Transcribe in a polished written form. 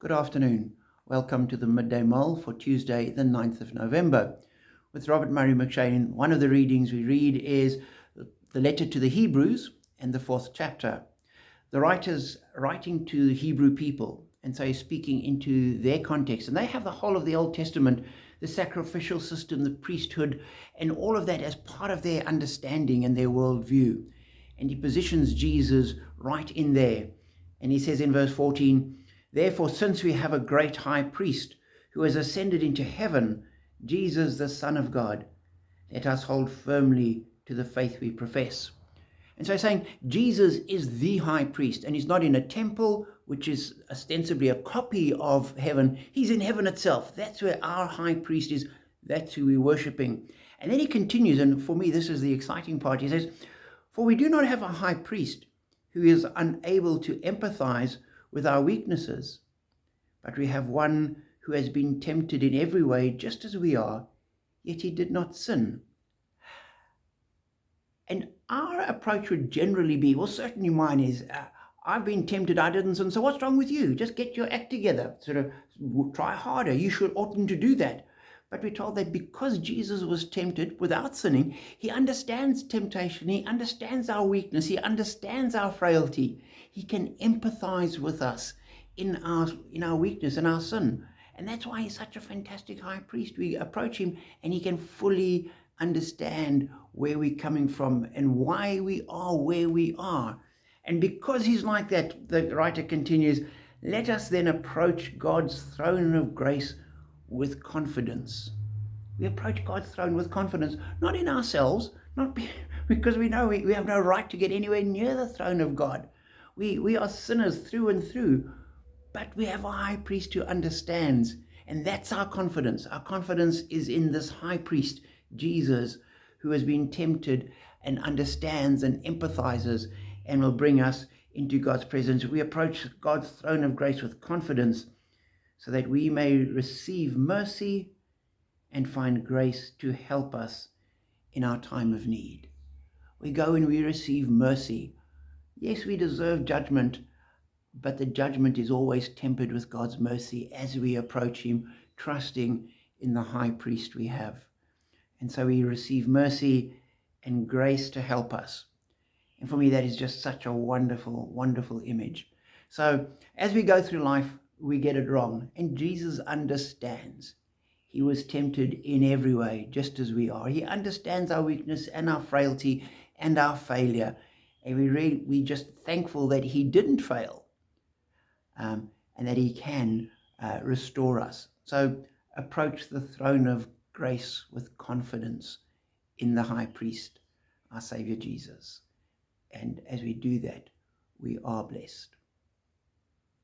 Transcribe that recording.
Good afternoon. Welcome to the Midday Mull for Tuesday, the 9th of November. With Robert Murray McShane, one of the readings we read is the letter to the Hebrews and the 4th chapter. The writer's writing to the Hebrew people, and so he's speaking into their context. And they have the whole of the Old Testament, the sacrificial system, the priesthood, and all of that as part of their understanding and their worldview. And he positions Jesus right in there. And he says in verse 14, "Therefore, since we have a great high priest who has ascended into heaven, Jesus, the Son of God, let us hold firmly to the faith we profess." And so he's saying Jesus is the high priest, and he's not in a temple, which is ostensibly a copy of heaven. He's in heaven itself. That's where our high priest is. That's who we're worshipping. And then he continues, and for me, this is the exciting part. He says, "For we do not have a high priest who is unable to empathize with our weaknesses, but we have one who has been tempted in every way, just as we are, yet he did not sin." And our approach would generally be, well, certainly mine is, I've been tempted, I didn't sin, so what's wrong with you? Just get your act together, sort of try harder. You oughtn't to do that. But we're told that because Jesus was tempted without sinning, he understands temptation, he understands our weakness, he understands our frailty. He can empathize with us in our weakness and our sin. And that's why he's such a fantastic high priest. We approach him and he can fully understand where we're coming from and why we are where we are. And because he's like that, the writer continues, "Let us then approach God's throne of grace with confidence." We approach God's throne with confidence, not in ourselves, not because we know we have no right to get anywhere near the throne of God. We are sinners through and through, but we have a high priest who understands, and that's our confidence. Our confidence is in this high priest, Jesus, who has been tempted and understands and empathizes and will bring us into God's presence. We approach God's throne of grace with confidence so that we may receive mercy and find grace to help us in our time of need. We go and we receive mercy. Yes, we deserve judgment, but the judgment is always tempered with God's mercy as we approach him, trusting in the high priest we have. And so we receive mercy and grace to help us. And for me, that is just such a wonderful, wonderful image. So as we go through life, we get it wrong. And Jesus understands. He was tempted in every way, just as we are. He understands our weakness and our frailty and our failure. And we're just thankful that he didn't fail, and that he can restore us. So approach the throne of grace with confidence in the high priest, our Savior Jesus. And as we do that, we are blessed.